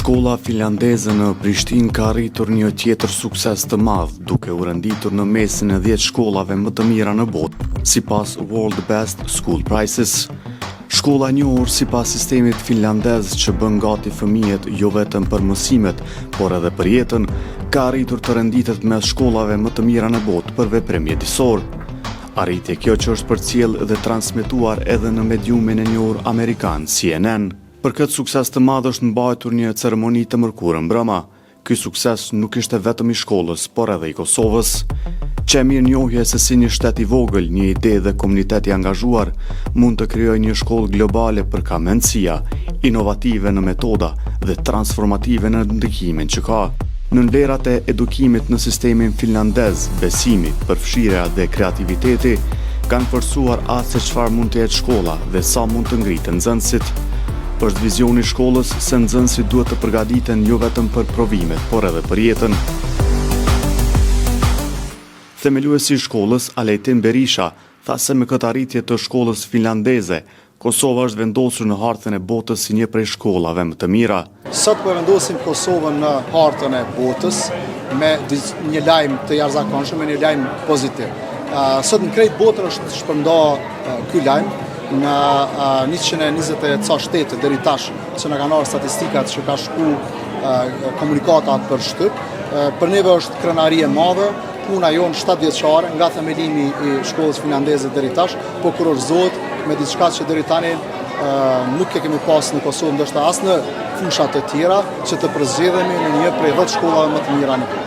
Shkolla finlandeze në Prishtinë ka arritur një tjetër sukses të madh, duke u renditur në mesin e 10 shkollave më të mira në botë, sipas World Best School Prices. Shkolla e njohur sipas sistemit finlandez që bën gati fëmijët jo vetëm për mësimet, por edhe për jetën, ka arritur të renditet mes shkollave më të mira në botë për veprim mjedisor. Arritje kjo që është përcjell dhe transmetuar edhe në mediumin e njohur amerikan CNN. Për këtë sukses të madh është mbajtur një ceremoni të mërkurë mbrëma. Ky sukses nuk ishte vetëm i shkollës, por edhe i Kosovës. Që e mirë njohje se si një shtet i vogël, një ide dhe komunitet i angazhuar mund të krijojë një shkollë globale për kamencia, inovative në metoda dhe transformative në ndikimin që ka. Në vlerat e edukimit në sistemin finlandez, besimi, përfshirja dhe kreativiteti kanë forcuar atë se çfarë mund të jetë shkolla dhe sa mund të ngritë nxënësit. Është vizioni i shkollës se nxënësit duhet të përgatiten jo vetëm për provimet, por edhe për jetën. Themeluesi i shkollës, Alejtin Berisha, tha se me këtë arritje të shkollës finlandeze, Kosova është vendosur në hartën e botës si një prej shkollave më të mira. Sot po vendosim Kosovën në hartën e botës me një lajm të jashtëzakonshëm, me një lajm pozitiv. Sot në krejt botën është shpërnda ky lajm në 120 ca shtete deri tash që na kanë marrë statistikat që ka shku komunikatat për shtyp. Për neve është krenari e madhe, puna jonë 7 vjeçare nga themelimi i shkollës finlandeze deri tash, po kurorzohet me diçka që deri tani nuk e kemi pas në Kosovë, ndoshta as në fushat të tjera që të përzgjedhemi në një prej 10 shkollave më të mira në botë.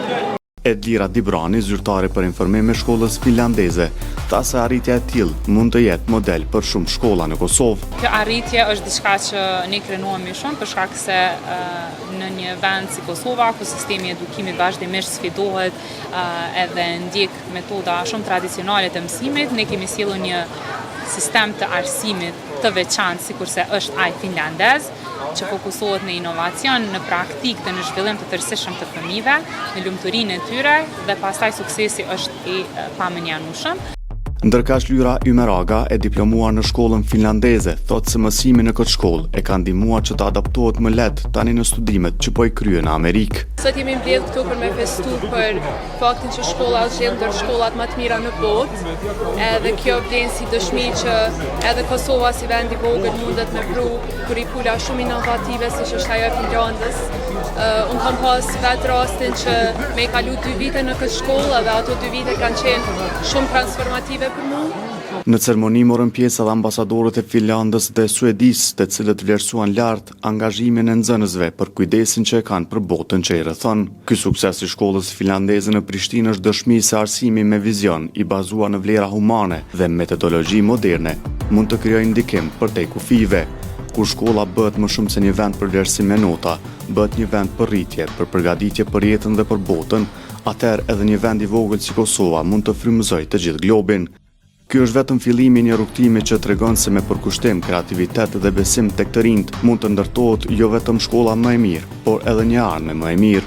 Edlira Dibrani, zyrtare për informim e shkollës finlandeze, tha se arritja e tillë mund të jetë model për shumë shkolla në Kosovë. Kjo arritje është diçka që ne krenuemi shumë për shkak se në një vend si Kosova, ku sistemi i edukimit vazhdimisht sfidohet edhe ndjek metoda shumë tradicionale të mësimit, ne kemi sjellur një sistem të arsimit të veçantë sikurse është ai finlandez, që fokusohet në inovacion, në praktikë dhe në zhvillim të tërësishëm të fëmijëve, në lumturinë e tyre dhe pastaj suksesi është i pamënjanueshëm. Ndërkaq Lyra Ymeraga, e diplomuar në shkollën finlandeze, thotë se mësimi në këtë shkollë e ka ndihmuar që të adaptohet më lehtë tani në studimet që po i kryen në Amerikë. Sot jemi mbledhur këtu për me festu për faktin që shkolla është gjendë ndër shkollat më të mira në botë, edhe kjo vlen si dëshmi që edhe Kosova si vend i vogël mundet me pru kurrikula shumë inovative siç është ajo e Finlandës. Unë kam pas vetë rastin që me i kalu 2 vite në këtë shkollë dhe ato 2 vite kanë qenë shumë transformative për mua. Në ceremoni morën pjesë edhe ambasadorët e Finlandës dhe Suedisë, të cilët vlerësuan lart angazhimin e nxënësve për kujdesin që e kanë për botën që i rrethon. Ky sukses i shkollës finlandeze në Prishtinë është dëshmi se arsimi me vizion i bazuar në vlera humane dhe metodologji moderne mund të krijojë ndikim përtej kufive. Kur shkolla bëhet më shumë se një vend për vlerësim me nota, bëhet një vend për rritje, për përgatitje për jetën dhe për botën, atëherë edhe një vend i vogël si Kosova mund të frymëzojë të gjithë globin. Ky është vetëm fillimi i një rrugtimi që tregon se me përkushtim, kreativitet dhe besim tek të rinjt mund të ndërtohet jo vetëm shkolla më e mirë, por edhe një ardhmë më e mirë.